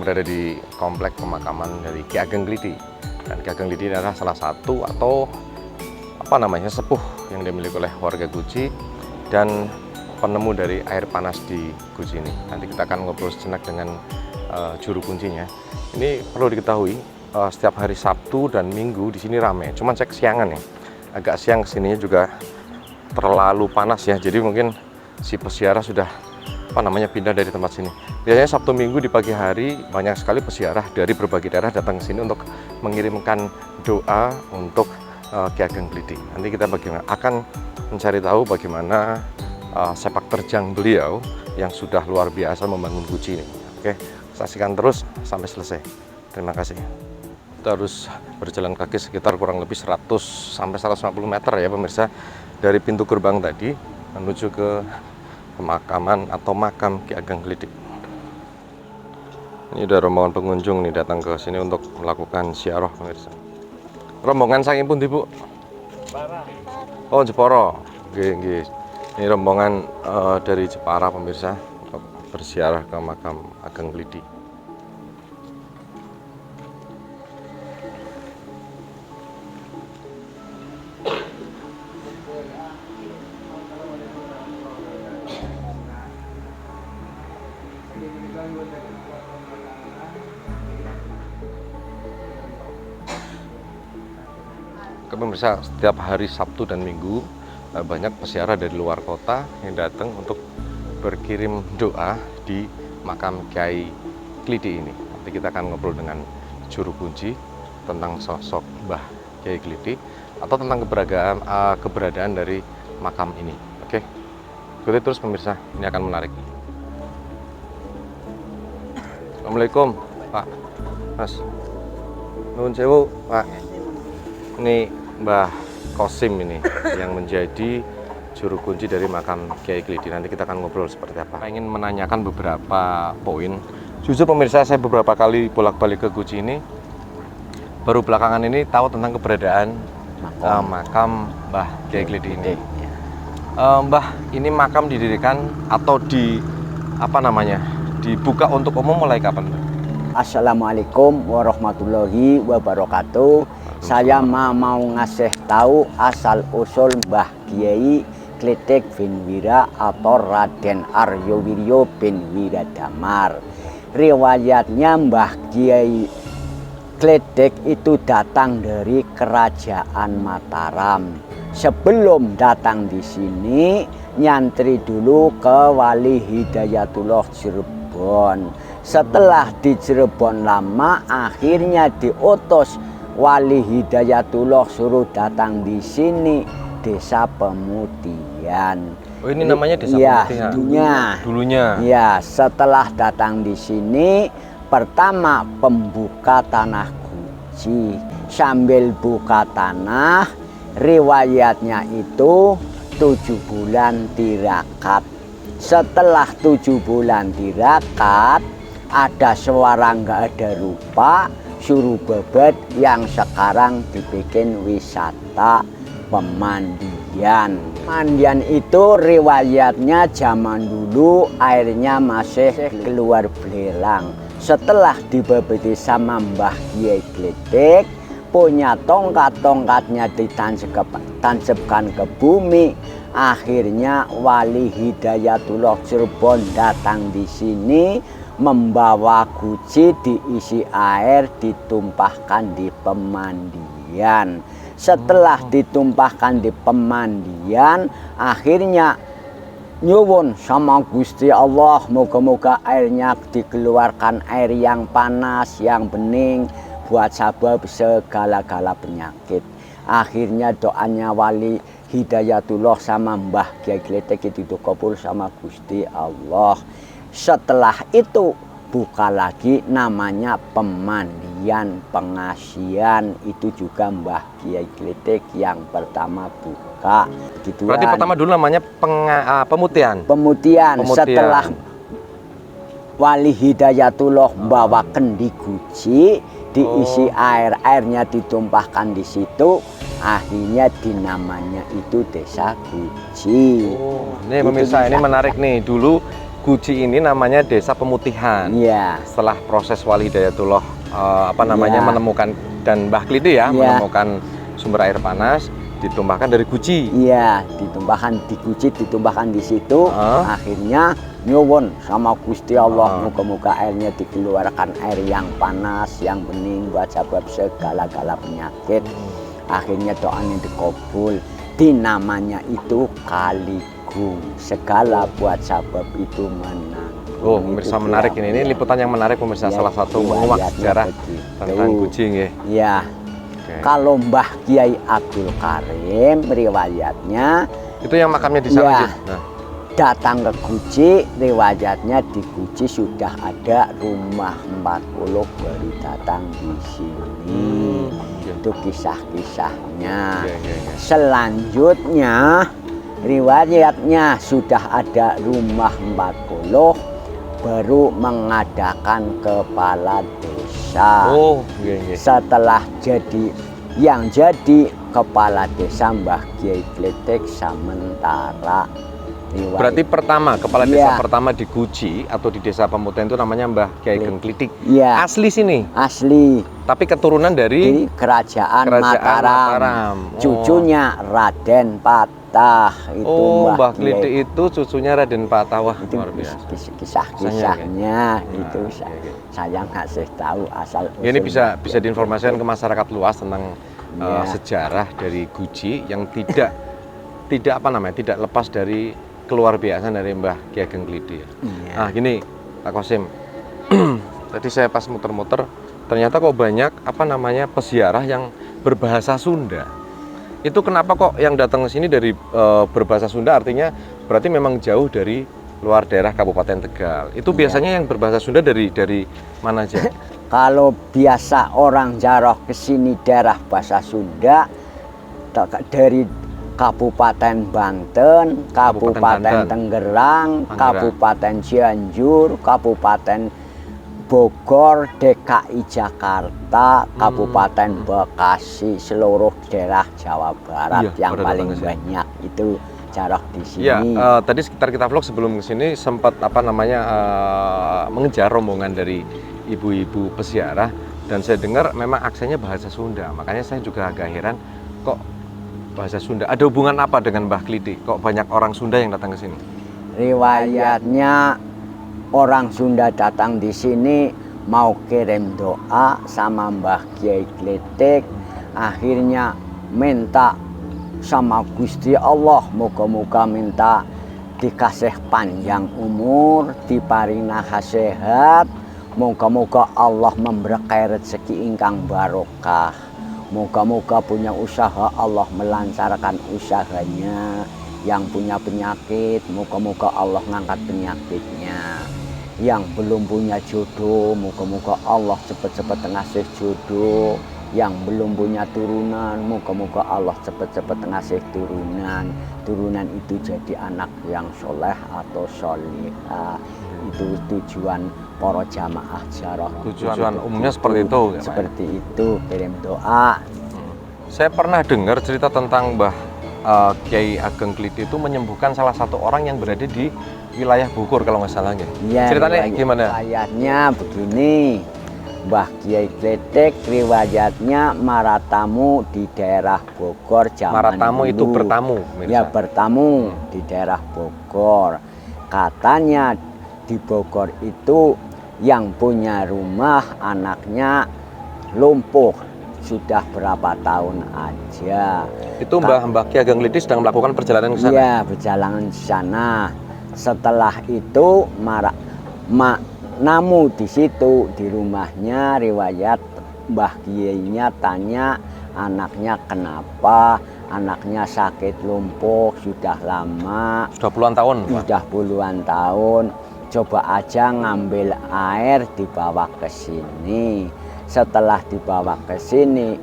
berada di komplek pemakaman dari Ki Ageng Kliti. Dan Ki Ageng Kliti adalah salah satu atau sepuh yang dimiliki oleh warga Guci dan penemu dari air panas di Guci ini. Nanti kita akan ngobrol sejenak dengan juru kuncinya. Ini perlu diketahui, setiap hari Sabtu dan Minggu di sini ramai. Cuman saya kesiangan ya, agak siang kesininya juga terlalu panas ya. Jadi mungkin si peziarah sudah pindah dari tempat sini. Biasanya Sabtu Minggu di pagi hari banyak sekali peziarah dari berbagai daerah datang ke sini untuk mengirimkan doa untuk Ki Ageng Kliti. Nanti kita akan mencari tahu bagaimana sepak terjang beliau yang sudah luar biasa membangun Guci ini. Oke, saksikan terus sampai selesai. Terima kasih. Kita harus berjalan kaki sekitar kurang lebih 100 sampai 150 meter ya pemirsa, dari pintu gerbang tadi menuju ke pemakaman atau makam Ki Ageng Kliti. Ini udah rombongan pengunjung nih datang ke sini untuk melakukan ziarah pemirsa. Rombongan saking pundi, Bu? Jepara. Oh, Jepara. Nggih. Ini rombongan dari Jepara pemirsa untuk berziarah ke makam Ageng Kliti. Pemirsa, setiap hari Sabtu dan Minggu banyak peziarah dari luar kota yang datang untuk berkirim doa di makam Kiai Kliti ini. Nanti kita akan ngobrol dengan juru kunci tentang sosok Mbah Kiai Kliti atau tentang keberadaan dari makam ini. Oke, ikuti terus pemirsa, ini akan menarik. Assalamualaikum Pak, Mas. Nuhun sewu Pak. Ini Mbah Kosim ini yang menjadi juru kunci dari makam Kiai Kliti. Nanti kita akan ngobrol seperti apa. Saya ingin menanyakan beberapa poin. Jujur pemirsa, saya beberapa kali bolak-balik ke Guci ini. Baru belakangan ini tahu tentang keberadaan makam Mbah Kiai Kliti ini. Mbah, ini makam didirikan atau dibuka untuk umum mulai kapan? Assalamualaikum warahmatullahi wabarakatuh. Saya mau ngasih tahu asal usul Mbah Kiai Kliti bin Wira atau Raden Aryo Wiryo bin Wiradamar. Riwayatnya Mbah Kiai Kliti itu datang dari kerajaan Mataram. Sebelum datang di sini, nyantri dulu ke Wali Hidayatullah Cirebon. Setelah di Cirebon lama, akhirnya diutus Wali Hidayatullah suruh datang di sini, Desa Pemutihan. Oh, ini namanya Desa Pemutihan. Dulunya. Ya, setelah datang di sini, pertama pembuka tanah Guci. Sambil buka tanah, riwayatnya itu 7 bulan tirakat. Setelah 7 bulan tirakat, ada suara nggak ada rupa, suruh bebat yang sekarang dibikin wisata pemandian. Pemandian itu riwayatnya zaman dulu airnya masih keluar belelang. Setelah dibebeti sama Mbah Kiai Kliti, punya tongkat-tongkatnya ditancapkan ke bumi. Akhirnya Wali Hidayatullah Cirebon datang di sini, membawa Guci diisi air, ditumpahkan di pemandian. Setelah ditumpahkan di pemandian, akhirnya nyuwun sama Gusti Allah, moga-moga airnya dikeluarkan air yang panas, yang bening, buat sabab segala-gala penyakit. Akhirnya doanya Wali Hidayatullah sama Mbah Kiai Kliti itu dikabul sama Gusti Allah. Setelah itu buka lagi, namanya pemandian pengasian. Itu juga Mbah Kiai Kliti yang pertama buka. Gituan. Berarti pertama dulu namanya Pemutihan. Pemutihan. Setelah Wali Hidayatullah bawakan di Guci, diisi air, airnya ditumpahkan di situ, akhirnya dinamanya itu Desa Guci. Nih pemirsa, ini menarik nih. Dulu Guci ini namanya Desa Pemutihan. Iya. Setelah proses Wali Hidayatullah Iya. menemukan dan Mbah Kliti ya Iya. menemukan sumber air panas, ditumpahkan dari Guci. Iya, ditumpahkan di Guci, ditumpahkan di situ. Akhirnya nyuwun sama Gusti Allah, muka-muka airnya dikeluarkan air yang panas, yang bening buat sebab segala-gala penyakit. Akhirnya doanya dikabul. Dinamanya itu Kaligung. Segala buat sebab itu menang. Oh, pemirsa menarik ini. Ini liputan yang menarik pemirsa, Ya, salah satu menguak sejarah tentang Guci nggih. Iya. Oke. Kalau Mbah Kiai Abdul Karim riwayatnya Itu yang makamnya di sana Iya. nggih? Nah, datang ke Guci, riwayatnya di Guci sudah ada rumah 40 baru datang di sini. Itu kisah-kisahnya. iya, iya, iya. Selanjutnya riwayatnya sudah ada rumah 40 baru mengadakan kepala desa. Oh, iya, iya. Setelah yang jadi kepala desa Mbah Kiai Kletek sementara. Berarti pertama kepala desa Iya. pertama di Guci atau di Desa Pemutihan itu namanya Mbah Kiai Ageng Klitik. Iya. Asli sini, Asli tapi keturunan dari di kerajaan Kerajaan Mataram. Mataram. Oh. Cucunya Raden Patah itu Mbah Kiai. Klitik itu cucunya Raden Patah. Wah, Itu luar biasa. kisah-kisahnya itu Nah, iya. saya ngasih tahu asal Ya, ini usulnya. bisa diinformasikan ke masyarakat luas tentang Iya. sejarah dari Guci yang tidak tidak lepas dari keluar biasa dari Mbah Ki Ageng Klitik. Iya. Nah, gini Pak Kosim, tadi saya pas muter-muter ternyata kok banyak peziarah yang berbahasa Sunda. Itu kenapa kok yang datang ke sini dari berbahasa Sunda, artinya berarti memang jauh dari luar daerah Kabupaten Tegal. Itu biasanya yang berbahasa Sunda dari mana aja? Kalau biasa orang jarah ke sini daerah bahasa Sunda dari Kabupaten Banten, Kabupaten Tangerang, Kabupaten Cianjur, Kabupaten Bogor, DKI Jakarta, Kabupaten Bekasi, seluruh daerah Jawa Barat Iya, yang pada paling datang ke sini. banyak itu jarah di sini. Ya, tadi sekitar kita vlog sebelum kesini sempat mengejar rombongan dari ibu-ibu peziarah dan saya dengar memang aksennya bahasa Sunda. Makanya saya juga agak heran kok bahasa Sunda. Ada hubungan apa dengan Mbah Klitik? Kok banyak orang Sunda yang datang ke sini? Riwayatnya orang Sunda datang di sini mau kirim doa sama Mbah Kiai Klitik, akhirnya minta sama Gusti Allah, moga-moga minta dikasih panjang umur, diparinah sehat, moga-moga Allah memberkahi rezeki ingkang barokah, moga-moga punya usaha Allah melancarkan usahanya, yang punya penyakit moga-moga Allah ngangkat penyakitnya, yang belum punya jodoh moga-moga Allah cepet-cepet ngasih jodoh, yang belum punya turunan moga-moga Allah cepet-cepet ngasih turunan itu jadi anak yang soleh atau solihah. Itu tujuan para jamaah jarah. Tujuan umumnya seperti itu ya, Pak? Seperti itu, kirim doa. Saya pernah dengar cerita tentang Mbah Kiai Ageng Klitik itu menyembuhkan salah satu orang yang berada di wilayah Bogor kalau nggak salah ya. Ceritanya gimana? Riwayatnya begini, Mbah Kiai Klitik riwayatnya maratamu di daerah Bogor zaman Maratamu dulu. itu bertamu, pemirsa. Ya, bertamu di daerah Bogor. Katanya di Bogor itu yang punya rumah anaknya lumpuh sudah berapa tahun aja. Itu Mbah Ki Ageng Klitik sedang melakukan perjalanan ke sana? Iya, perjalanan di sana. Setelah itu namu di situ di rumahnya, riwayat Mbah Kiainya tanya anaknya kenapa, anaknya sakit lumpuh sudah lama, Sudah puluhan tahun, Pak? sudah puluhan tahun, coba aja ngambil air dibawa ke sini. Setelah dibawa ke sini,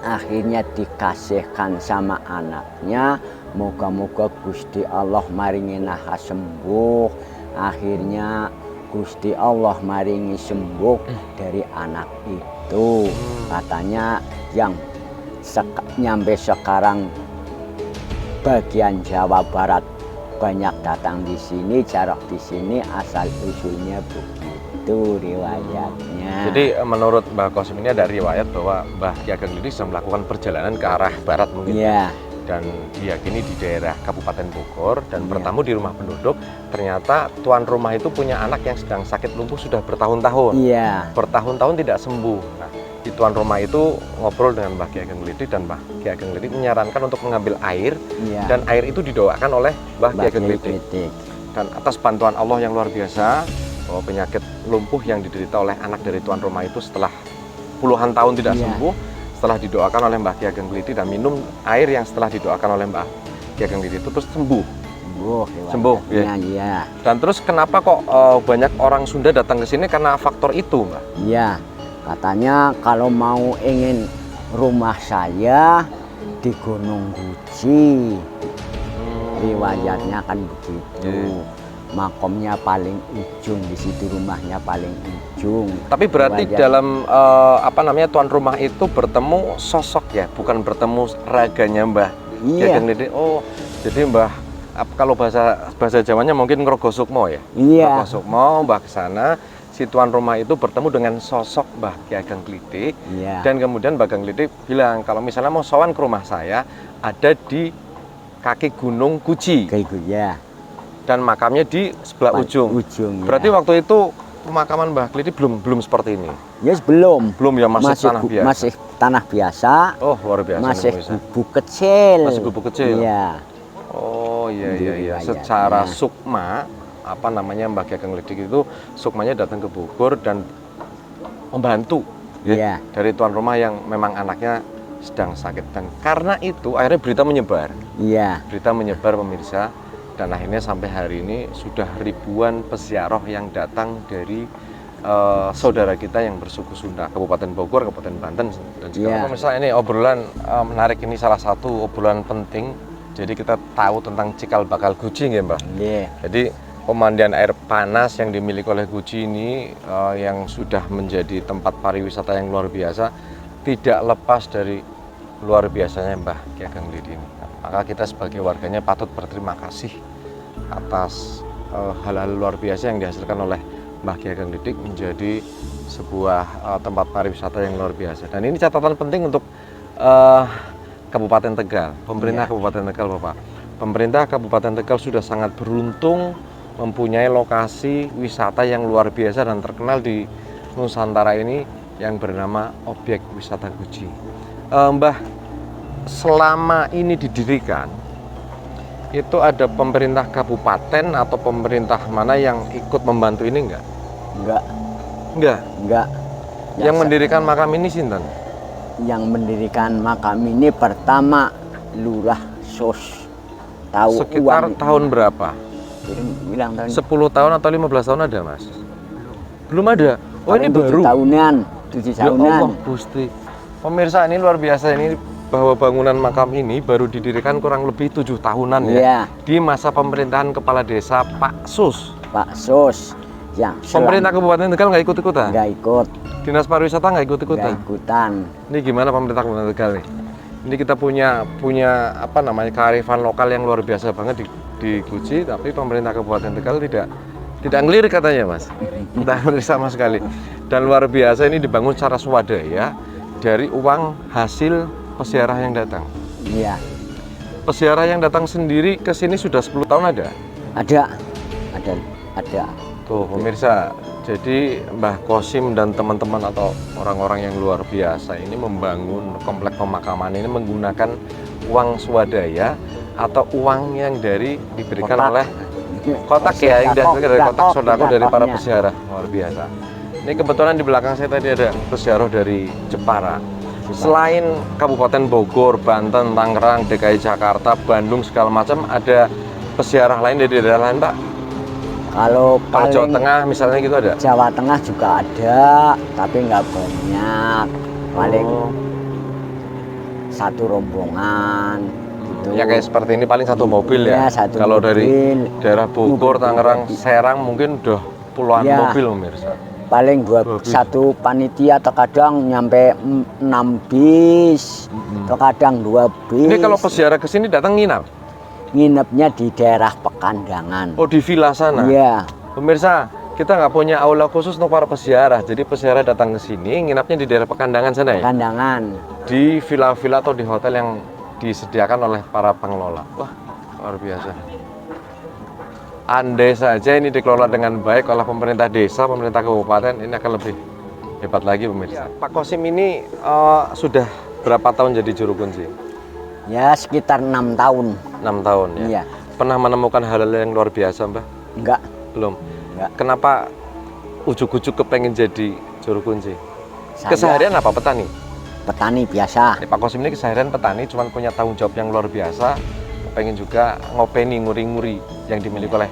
akhirnya dikasihkan sama anaknya, moga-moga Gusti Allah maringi naha sembuh. Akhirnya Gusti Allah maringi sembuh dari anak itu. Katanya yang nyampe sekarang bagian Jawa Barat banyak datang di sini, jarak di sini, asal usulnya begitu riwayatnya. Jadi menurut Mbah Qasim ini ada riwayat bahwa Mbah Ki Ageng Lidi sedang melakukan perjalanan ke arah barat mungkin. Iya. Dan diyakini di daerah Kabupaten Bogor dan Iya. bertamu di rumah penduduk. Ternyata tuan rumah itu punya anak yang sedang sakit lumpuh sudah bertahun-tahun. Iya. Bertahun-tahun tidak sembuh. Nah, di tuan rumah itu ngobrol dengan Mbah Ki Ageng Lidi dan Mbah Ki Ageng Lidi menyarankan untuk mengambil air. Iya. Dan air itu didoakan oleh Mbah Ki Ageng Lidi. Dan atas bantuan Allah yang luar biasa, bahwa penyakit lumpuh yang diderita oleh anak dari tuan rumah itu setelah puluhan tahun tidak Iya. sembuh, setelah didoakan oleh Mbah Ki Ageng Lidi dan minum air yang setelah didoakan oleh Mbah Ki Ageng Lidi itu terus sembuh. Sembuh, ya. Iya. Dan terus kenapa kok banyak orang Sunda datang ke sini karena faktor itu, Mbah? Iya. Katanya kalau mau ingin rumah saya di Gunung Guci. Riwayatnya kan begitu. Iya. Makomnya paling ujung, di situ rumahnya paling ujung. Tapi berarti Riwayat- dalam tuan rumah itu bertemu sosok ya, bukan bertemu raganya Mbah Ki Iya. Ageng Lidi. Oh, jadi Mbah kalau bahasa Jawanya mungkin Ngrogo Sukmo ya. Iya. Ngrogo Sukmo, Mbah ke sana, si tuan rumah itu bertemu dengan sosok Mbah Ki Ageng Lidi. Iya. Dan kemudian Mbah Ageng Lidi bilang kalau misalnya mau sowan ke rumah saya ada di kaki Gunung Guci Kayak gitu ya. dan makamnya di sebelah ujung. Ujung. Berarti ya. waktu itu pemakaman Mbah Lidi belum seperti ini. Yes, belum. Belum ya, masih tanah biasa. Masih tanah biasa. Oh, luar biasa. Masih nih, pemirsa. gubuk kecil. Masih gubuk kecil. Iya. Oh iya Itu iya iya. riwayatnya. Secara sukma Mbah Ki Ageng Lidi itu sukmanya datang ke Bogor dan membantu ya, Iya. dari tuan rumah yang memang anaknya sedang sakit, dan karena itu akhirnya berita menyebar. Iya. Berita menyebar pemirsa, dan akhirnya sampai hari ini sudah ribuan peziarah yang datang dari saudara kita yang bersuku Sunda, Kabupaten Bogor, Kabupaten Banten dan juga Iya. pemirsa. Ini obrolan menarik, ini salah satu obrolan penting. Jadi kita tahu tentang cikal bakal Guci ya Mbah. Iya. Jadi pemandian air panas yang dimiliki oleh Guci ini yang sudah menjadi tempat pariwisata yang luar biasa, tidak lepas dari luar biasanya Mbah Ki Ageng Lidi ini. Maka kita sebagai warganya patut berterima kasih atas hal-hal luar biasa yang dihasilkan oleh Mbah Ki Ageng Lidi menjadi sebuah tempat pariwisata yang luar biasa. Dan ini catatan penting untuk Kabupaten Tegal, pemerintah Kabupaten Tegal, Bapak. Pemerintah Kabupaten Tegal sudah sangat beruntung mempunyai lokasi wisata yang luar biasa dan terkenal di Nusantara ini yang bernama Objek Wisata Guci. Mbah, selama ini didirikan, itu ada pemerintah kabupaten atau pemerintah mana yang ikut membantu ini enggak? Enggak. Yang Ya, mendirikan makam ini sinten? Yang mendirikan makam ini pertama Lurah Sos. Tahu Sekitar uang. tahun berapa? Bilang tahun 10 tahun atau 15 tahun ada, Mas? Belum ada. Oh, ini paling 7 baru. tahunan. 7 Ya tahunan. Allah, Gusti. Pemirsa, ini luar biasa ini, bahwa bangunan makam ini baru didirikan kurang lebih 7 tahunan ya. Iya. Di masa pemerintahan Kepala Desa Pak Sus. Pak Sos. Yang Pemerintah Kabupaten Tegal nggak ikut-ikutan? nggak ikut. Dinas Pariwisata nggak ikut-ikutan? Nggak ikutan. Ini gimana pemerintah Kabupaten Tegal nih? Ini kita punya apa namanya, kearifan lokal yang luar biasa banget di Guci, tapi pemerintah Kabupaten Tegal tidak ngelirik katanya, Mas. Tidak ngelirik sama sekali. Dan luar biasa ini dibangun secara swadaya dari uang hasil peziarah yang datang. Iya. Peziarah yang datang sendiri ke sini sudah 10 tahun ada. Ada. Tuh pemirsa, jadi Mbah Qasim dan teman-teman atau orang-orang yang luar biasa ini membangun komplek pemakaman ini menggunakan uang swadaya atau uang yang diberikan Kotak. oleh kotak ya, yang diberikan dari kotak sodako dari para sodakohnya. peziarah. Luar biasa. Ini kebetulan di belakang saya tadi ada peziarah dari Jepara. Selain Kabupaten Bogor, Banten, Tangerang, DKI Jakarta, Bandung segala macam, ada peziarah lain dari daerah lain, Pak? Kalau Kalau Jawa paling Tengah misalnya gitu ada? Jawa Tengah juga ada, tapi nggak banyak. Paling Oh. satu rombongan. Gitu. Ya kayak seperti ini paling satu mobil ya. Iya, satu Kalau mobil. dari daerah Bogor, Mobil Tangerang, pribadi. Serang mungkin udah puluhan Iya. mobil pemirsa. Paling Bagus. satu panitia terkadang nyampe 6 bis, terkadang 2 bis. Ini kalau peziarah ke sini datang nginap. nginepnya di daerah Pekandangan. Oh, di villa sana. Iya. Pemirsa, kita nggak punya aula khusus untuk para peziarah. Jadi peziarah datang ke sini, nginapnya di daerah Pekandangan sana ya? Pekandangan. Di villa-villa atau di hotel yang disediakan oleh para pengelola. Wah, luar biasa. Andai saja ini dikelola dengan baik oleh pemerintah desa, pemerintah kabupaten, ini akan lebih hebat lagi pemirsa. Pak Kosim ini sudah berapa tahun jadi juru kunci? Ya sekitar 6 tahun. 6 tahun ya? Iya. Pernah menemukan hal-hal yang luar biasa Mbah? Enggak. Belum? Enggak. Kenapa ujuk-ujuk kepengen jadi juru kunci? Saya Keseharian apa? Petani? petani biasa. Pak Kosim ini keseharian petani, cuman punya tanggung jawab yang luar biasa. Pengen juga ngopeni nguri-nguri yang dimiliki oleh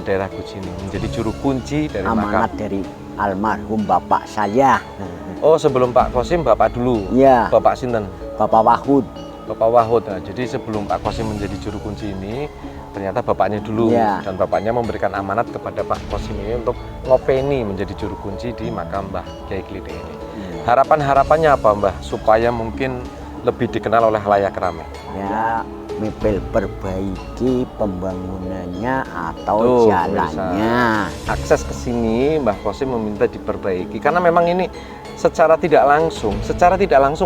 daerah Guci ini. Menjadi juru kunci dari Amanat makam. dari almarhum bapak saya. Oh, sebelum Pak Kosim, Bapak dulu? Iya. Bapak Sinten? Bapak Wahud. Bapak Wahud. Nah, jadi sebelum Pak Kosim menjadi juru kunci ini, ternyata bapaknya dulu. Iya. Dan bapaknya memberikan amanat kepada Pak Kosim ini untuk ngopeni menjadi juru kunci di makam Mbah Kyai Kliti ini. Harapan-harapannya apa Mbah? Supaya mungkin lebih dikenal oleh halayak ramai. Ya, mipil perbaiki pembangunannya atau Tuh, jalannya. Akses ke sini Mbah Kosim meminta diperbaiki karena memang ini secara tidak langsung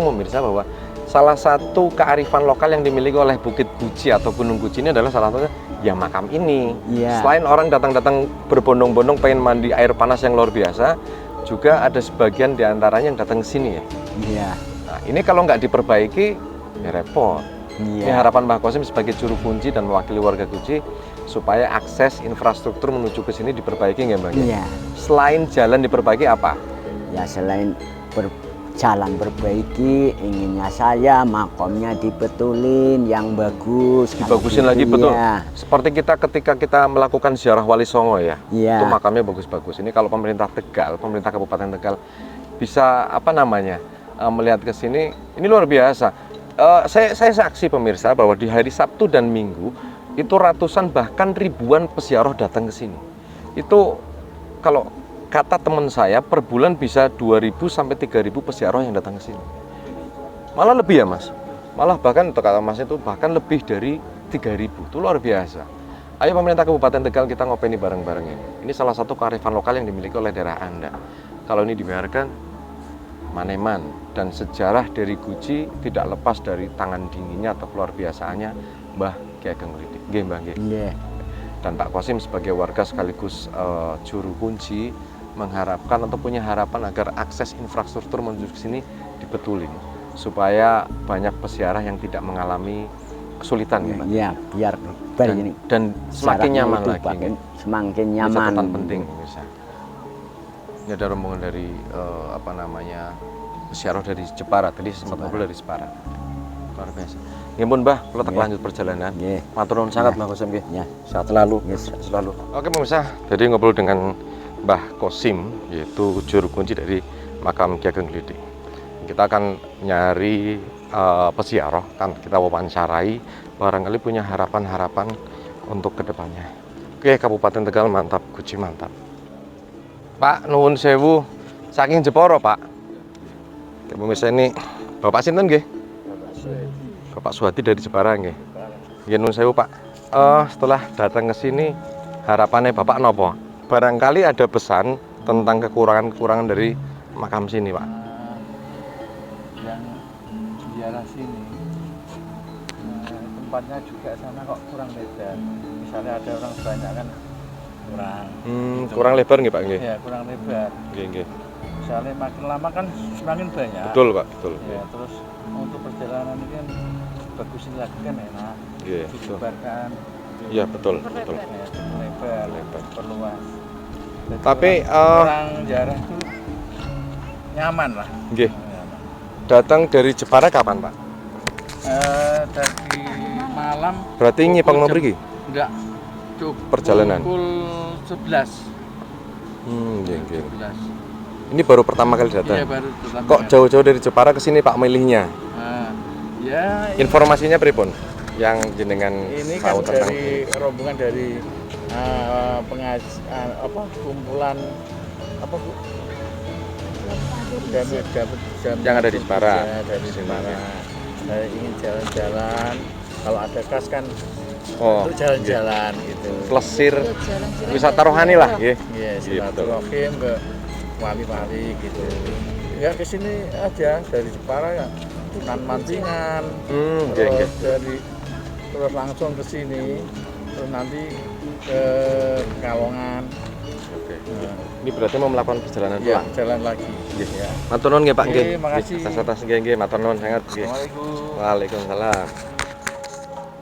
pemirsa bahwa salah satu kearifan lokal yang dimiliki oleh Bukit Guci atau Gunung Guci ini adalah salah satunya ya makam ini. Iya. Selain orang datang-datang berbondong-bondong pengen mandi air panas yang luar biasa, juga ada sebagian diantaranya yang datang ke sini ya. Iya. Nah, ini kalau nggak diperbaiki ya repot. Ini Iya. harapan Mbah Kosim sebagai juru kunci dan mewakili warga Guci supaya akses infrastruktur menuju ke sini diperbaiki nggak Mbah? Iya. Selain jalan diperbaiki apa? Ya selain jalan perbaiki, inginnya saya makomnya dibetulin yang bagus. Dibagusin Kalau lagi gitu, betul. ya. Seperti ketika kita melakukan ziarah Wali Songo ya. Iya. Itu makamnya bagus-bagus. Ini kalau pemerintah Tegal, pemerintah Kabupaten Tegal bisa melihat ke sini, ini luar biasa. Saya saksi pemirsa bahwa di hari Sabtu dan Minggu itu ratusan bahkan ribuan peziarah datang ke sini. Itu kalau kata teman saya per bulan bisa 2.000 sampai 3.000 peziarah yang datang ke sini. Malah lebih ya Mas. Malah bahkan kata Mas itu bahkan lebih dari 3.000. Itu luar biasa. Ayo pemerintah Kabupaten Tegal kita ngopeni bareng-bareng ini. Ini salah satu kearifan lokal yang dimiliki oleh daerah Anda. Kalau ini dibiarkan maneman dan sejarah dari Guci tidak lepas dari tangan dinginnya atau luar biasaannya Mbah Kyai Ageng Kliti. Nggih Mbah nggih. Iya. Dan Pak Kosim sebagai warga sekaligus juru kunci mengharapkan atau punya harapan agar akses infrastruktur menuju ke sini dibetulin supaya banyak peziarah yang tidak mengalami kesulitan ya, Mbak. Iya, biar dan semakin nyaman lagi. Semakin Ini nyaman. catatan penting bisa. Ini ada rombongan dari peziarah dari Jepara, tadi sempat ngobrol dari Jepara. Luar biasa. Ya pun Mbah, kalau tak lanjut perjalanan. Matur nuwun sangat Mbah Kosim nggih. Sehat selalu. Sehat selalu. Oke pemirsa, jadi ngobrol dengan Mbah Kosim, yaitu juru kunci dari makam Kyai Ageng Kliti. Kita akan nyari peziarah, kan kita wawancarai, barangkali punya harapan-harapan untuk kedepannya. Oke, Kabupaten Tegal mantap, Guci mantap. Pak, nuwun sewu, saking Jepara Pak. Oke, pemirsa ini Bapak sinten nggih? Bapak Suhadi dari Jepara nggih. Nggih nuwun sewu Pak. Setelah datang ke sini, harapannya Bapak nopo? Barangkali ada pesan tentang kekurangan-kekurangan dari makam sini, Pak. Yang ziarah sini, tempatnya juga sana kok kurang lebar. Misalnya ada orang banyak kan kurang. Gitu. Kurang lebar nggih, Pak? Nggih. Ya kurang lebar. Nggih. Misalnya makin lama kan semakin banyak. Betul, Pak. Betul. Ya terus untuk perjalanan ini kan bagusin lagi kan enak. Iya. Disebarkan. Iya, betul. Betul. Ya, lebar, perluas. Jadi Tapi orang jarang itu nyaman lah. nggih. Nyaman. Datang dari Jepara kapan, Pak? Dari malam. Berarti nyipeng jam- mriki? Enggak. Cukup Perjalanan. Pukul 11. Nggih. 11. Ini baru pertama kali datang. Iya, baru pertama Kok kali. jauh-jauh dari Jepara ke sini, Pak, milihnya? Ya, Informasinya pripun? Yang jenengan ini kan tahu tentang dari rombongan dari kumpulan apa Bu? Dapat Yang ada di Jepara. Ya, dari Di sini. Jepara. Saya ingin jalan-jalan Kalau ada kas kan Oh, untuk jalan-jalan gitu. Plesir wisata rohani lah, nggih. Iya, Iya, betul. silaturahim ke wali-wali gitu. Ya ke sini aja dari Jepara ya. Kan Mantingan. Nggih, nggih. Terus langsung ke sini. Terus nanti ke Kalongan. Oke. Nah, Ini berarti mau melakukan perjalanan ya, pulang. jalan lagi. Nggih. Ya. Matur nuwun nggih Pak Oke, nggih. makasih. Atas nggih matur nuwun sangat nggih. Assalamualaikum. Waalaikumsalam.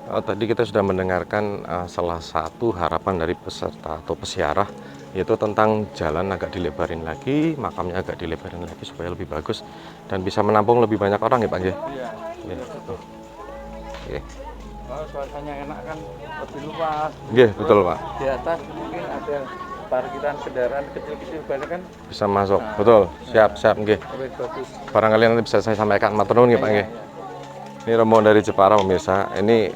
Oh, tadi kita sudah mendengarkan salah satu harapan dari peserta atau peziarah, yaitu tentang jalan agak dilebarin lagi, makamnya agak dilebarin lagi supaya lebih bagus dan bisa menampung lebih banyak orang ya Pak nggih. Iya. Nggih. Oke. Kalau suasananya enak kan lebih luas. Nggih, betul Pak. Di atas mungkin ada parkiran kendaraan kecil-kecil banyak kan Bisa masuk. Betul. Siap nggih. lebih bagus. Barangkali nanti bisa saya sampaikan. Matur nuwun nggih Pak nggih. Ini rombongan dari Jepara pemirsa. Ini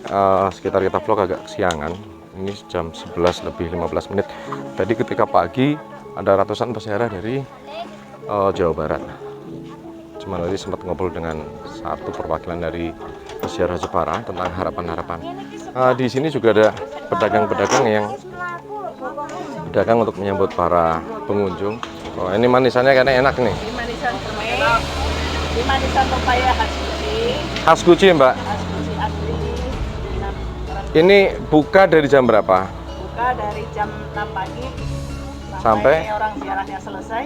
sekitar kita vlog agak kesiangan. Ini jam 11 lebih 15 menit. Tadi ketika pagi ada ratusan peziarah dari Jawa Barat. Cuma tadi sempat ngobrol dengan satu perwakilan dari peziarah Jepara tentang harapan-harapan. Di sini juga ada pedagang-pedagang yang berdagang untuk menyambut para pengunjung. Oh, ini manisannya kayaknya enak nih. Ini manisan permen, ini manisan pepaya khas Guci, Khas Guci Mbak. khas Guci asli. Ini buka dari jam berapa? Buka dari jam 6 pagi Sampai? orang ziarahnya selesai.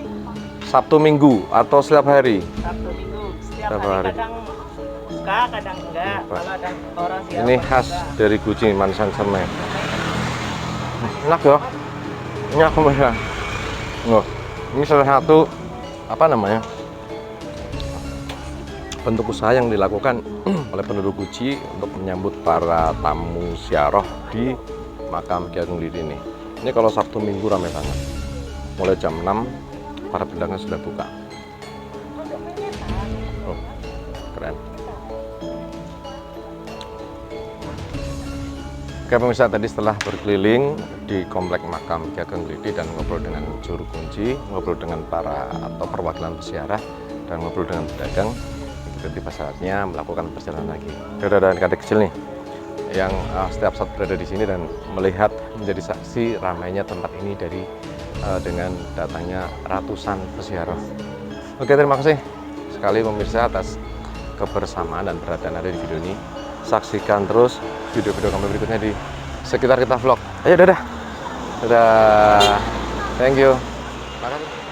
Sabtu Minggu atau setiap hari? Sabtu Minggu setiap Setiap hari, hari. kadang buka, kadang enggak. Buka. Kalau ada orang ziarah Ini baru khas buka. dari Guci manisan semen. Enak ya? Ini aku bisa. Loh, ini salah satu apa namanya? Bentuk usaha yang dilakukan oleh penduduk Guci untuk menyambut para tamu ziarah di makam Ki Ageng Lidi ini. Ini kalau Sabtu Minggu ramai banget. Mulai jam 6 para pedagang sudah buka. Oh, keren. Oke pemirsa, tadi setelah berkeliling di komplek makam Ki Ageng Lidi dan ngobrol dengan juru kunci, ngobrol dengan para atau perwakilan peziarah dan ngobrol dengan pedagang, kita tiba saatnya melakukan perjalanan lagi. Ada adik kecil nih yang setiap saat berada di sini dan melihat menjadi saksi ramainya tempat ini dari dengan datangnya ratusan peziarah. Oke, terima kasih sekali pemirsa atas kebersamaan dan perhatian ada di video ini. Saksikan terus video-video kami berikutnya di sekitar kita vlog. Ayo dadah. Dadah. Thank you. Makasih.